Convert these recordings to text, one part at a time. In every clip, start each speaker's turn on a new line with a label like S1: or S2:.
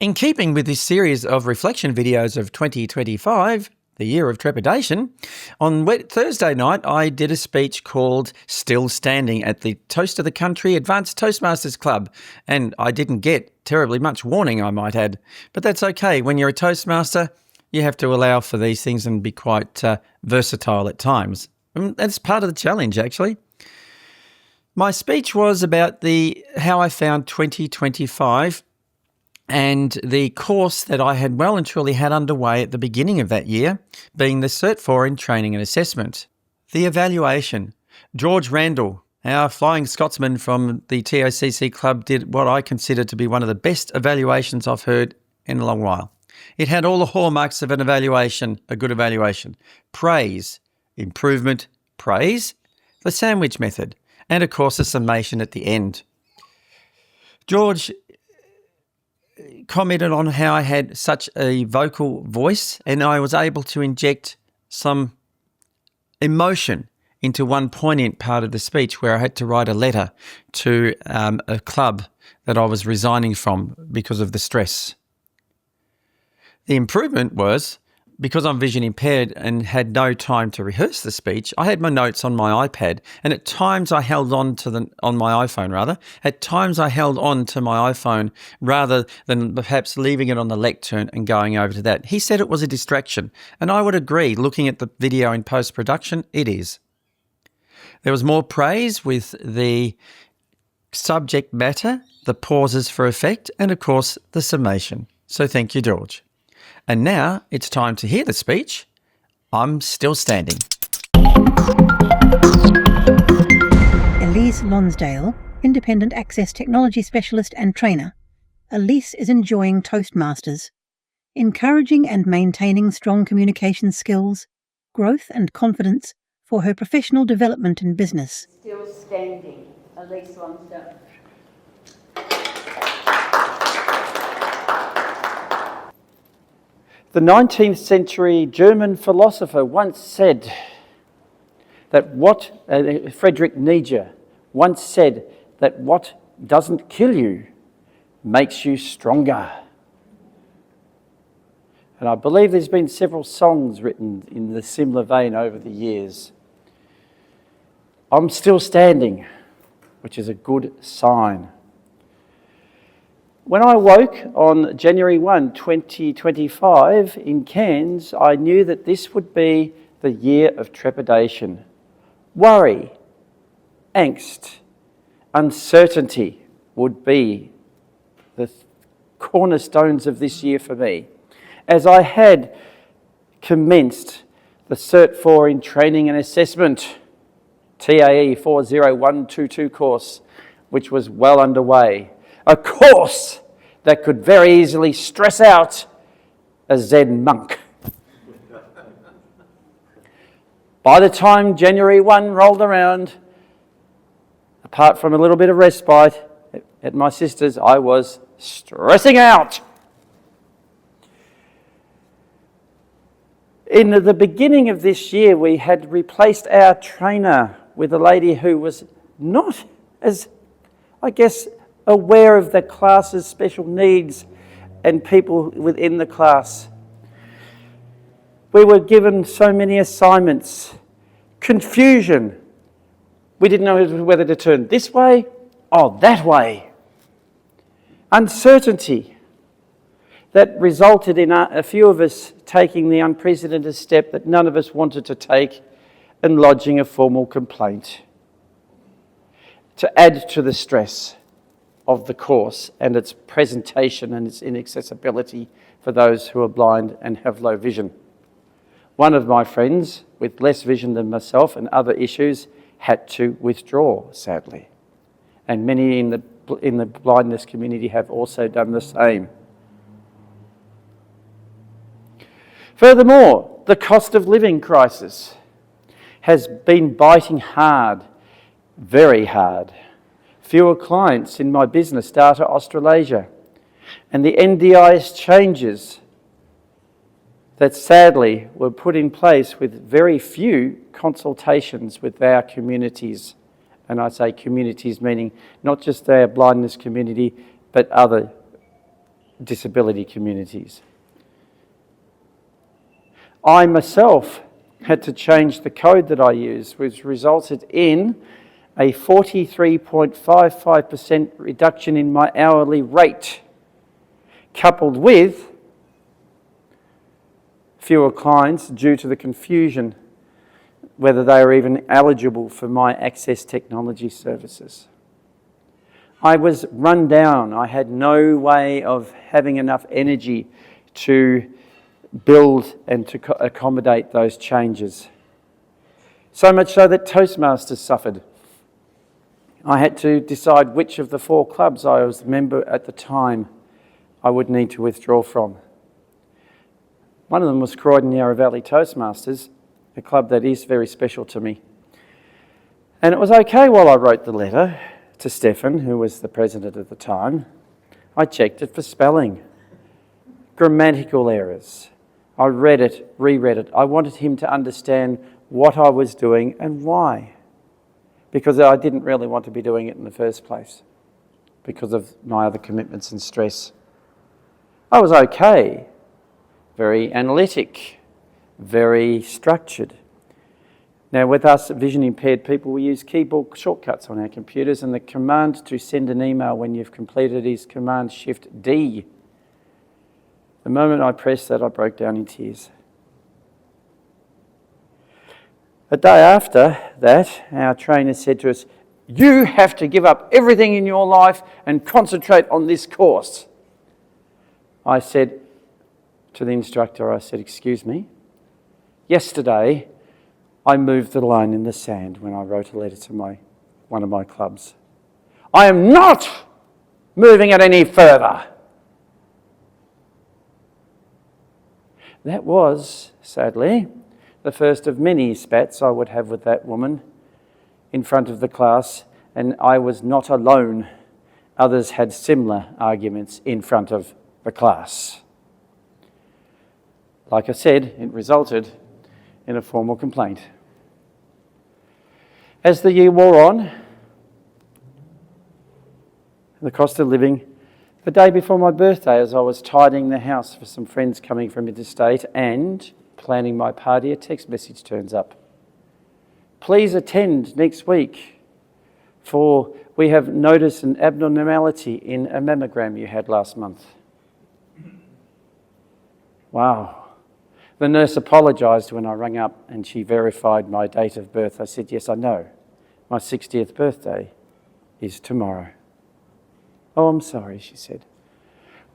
S1: In keeping with this series of reflection videos of 2025, the year of trepidation, on Thursday night I did a speech called Still Standing at the Toast of the Country Advanced Toastmasters Club, and I didn't get terribly much warning, I might add. But that's okay. When you're a Toastmaster, you have to allow for these things and be quite versatile at times. And that's part of the challenge, actually. My speech was about how I found 2025 and the course that I had well and truly had underway at the beginning of that year, being the Cert IV in Training and Assessment. The evaluation. George Randall, our Flying Scotsman from the TACC Club, did what I consider to be one of the best evaluations I've heard in a long while. It had all the hallmarks of an evaluation, a good evaluation. Praise, improvement, praise, the sandwich method, and of course a summation at the end. George commented on how I had such a vocal voice and I was able to inject some emotion into one poignant part of the speech where I had to write a letter to a club that I was resigning from because of the stress. The improvement was, because I'm vision impaired and had no time to rehearse the speech, I had my notes on my iPad, and at times I held on to on my iPhone rather. At times I held on to my iPhone rather than perhaps leaving it on the lectern and going over to that. He said it was a distraction, and I would agree. Looking at the video in post-production, it is. There was more praise with the subject matter, the pauses for effect, and of course the summation. So thank you, George. And now it's time to hear the speech. I'm Still Standing.
S2: Elise Lonsdale, Independent Access Technology Specialist and Trainer. Elise is enjoying Toastmasters, encouraging and maintaining strong communication skills, growth and confidence for her professional development in business.
S3: Still Standing, Elise Lonsdale.
S4: The 19th century German philosopher once said that Friedrich Nietzsche once said that what doesn't kill you makes you stronger. And I believe there's been several songs written in the similar vein over the years. I'm still standing, which is a good sign. When I woke on January 1, 2025 in Cairns, I knew that this would be the year of trepidation. Worry, angst, uncertainty would be the cornerstones of this year for me. As I had commenced the Cert IV in Training and Assessment, TAE40122 course, which was well underway. A course that could very easily stress out a Zen monk. By the time January 1 rolled around, apart from a little bit of respite at my sister's, I was stressing out. In the beginning of this year, we had replaced our trainer with a lady who was not as, aware of the class's special needs and people within the class. We were given so many assignments. Confusion. We didn't know whether to turn this way or that way. Uncertainty that resulted in a few of us taking the unprecedented step that none of us wanted to take and lodging a formal complaint to add to the stress of the course and its presentation and its inaccessibility for those who are blind and have low vision. One of my friends with less vision than myself and other issues had to withdraw, sadly. And many in the blindness community have also done the same. Furthermore, the cost of living crisis has been biting hard, very hard. Fewer clients in my business, Data Australasia, and the NDIS changes that sadly were put in place with very few consultations with our communities. And I say communities meaning not just our blindness community, but other disability communities. I myself had to change the code that I used, which resulted in a 43.55% reduction in my hourly rate, coupled with fewer clients due to the confusion whether they are even eligible for my access technology services. I was run down. I had no way of having enough energy to build and to accommodate those changes. So much so that Toastmasters suffered. I had to decide which of the 4 clubs I was a member at the time I would need to withdraw from. One of them was Croydon Yarra Valley Toastmasters, a club that is very special to me. And it was okay while I wrote the letter to Stefan, who was the president at the time. I checked it for spelling, grammatical errors. I read it, reread it. I wanted him to understand what I was doing and why, because I didn't really want to be doing it in the first place because of my other commitments and stress. I was okay, very analytic, very structured. Now, with us vision impaired people, we use keyboard shortcuts on our computers, and the command to send an email when you've completed is Command Shift D. The moment I pressed that, I broke down in tears. A day after that, our trainer said to us, "You have to give up everything in your life and concentrate on this course." I said to the instructor, "Excuse me, yesterday I moved the line in the sand when I wrote a letter to one of my clubs. I am not moving it any further." That was, sadly, the first of many spats I would have with that woman in front of the class, and I was not alone. Others had similar arguments in front of the class. Like I said, it resulted in a formal complaint. As the year wore on, the cost of living, the day before my birthday, as I was tidying the house for some friends coming from interstate and planning my party, a text message turns up. "Please attend next week, for we have noticed an abnormality in a mammogram you had last month." Wow. The nurse apologised when I rang up and she verified my date of birth. I said, "Yes, I know. My 60th birthday is tomorrow." "Oh, I'm sorry," she said.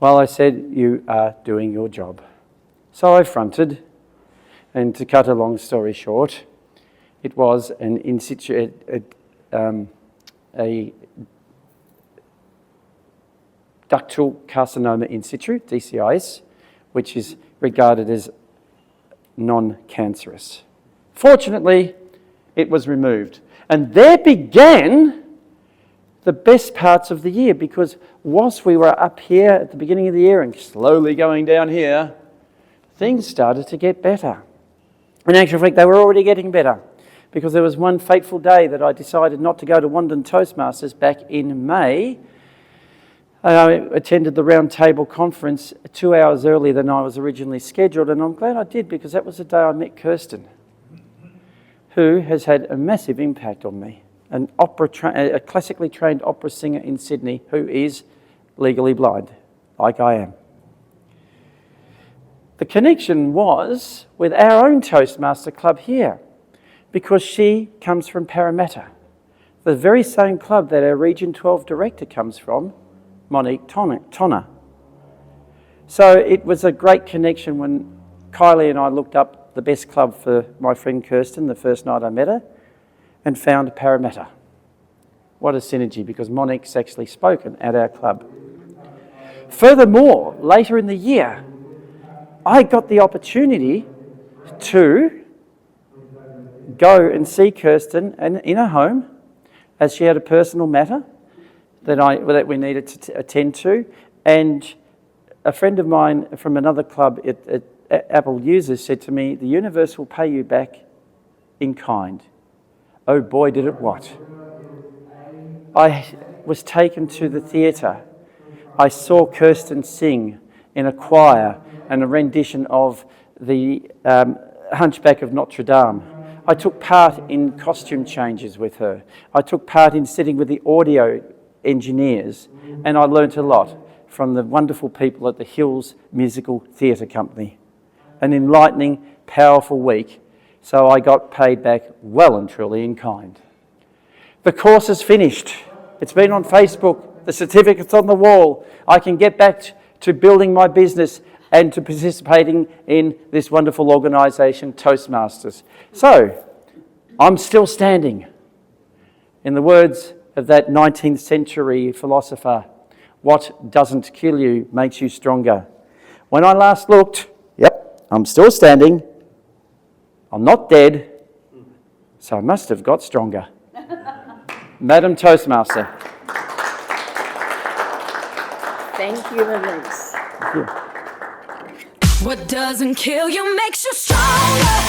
S4: Well, I said, "You are doing your job." So I fronted, and to cut a long story short, it was an in situ, a ductal carcinoma in situ, DCIS, which is regarded as non-cancerous. Fortunately, it was removed. And there began the best parts of the year, because whilst we were up here at the beginning of the year and slowly going down here, things started to get better. In actual fact, they were already getting better, because there was one fateful day that I decided not to go to London Toastmasters back in May. I attended the round table conference 2 hours earlier than I was originally scheduled, and I'm glad I did, because that was the day I met Kirsten, who has had a massive impact on me. A classically trained opera singer in Sydney who is legally blind, like I am. The connection was with our own Toastmaster club here, because she comes from Parramatta, the very same club that our Region 12 director comes from, Monique Tonner. So it was a great connection when Kylie and I looked up the best club for my friend Kirsten the first night I met her, and found Parramatta. What a synergy, because Monique's actually spoken at our club. Furthermore, later in the year, I got the opportunity to go and see Kirsten in her home, as she had a personal matter that we needed to attend to, and a friend of mine from another club at Apple Users said to me, "The universe will pay you back in kind." Oh boy, did it what. I was taken to the theatre I saw Kirsten sing in a choir and a rendition of the Hunchback of Notre Dame. I took part in costume changes with her. I took part in sitting with the audio engineers, and I learnt a lot from the wonderful people at the Hills Musical Theatre Company. An enlightening, powerful week, so I got paid back well and truly in kind. The course is finished. It's been on Facebook. The certificate's on the wall. I can get back to building my business and to participating in this wonderful organisation, Toastmasters. So, I'm still standing. In the words of that 19th century philosopher, what doesn't kill you makes you stronger. When I last looked, yep, I'm still standing. I'm not dead, so I must have got stronger. Madam Toastmaster.
S3: Thank you, Elise.
S4: Thank you.
S5: What doesn't kill you makes you stronger.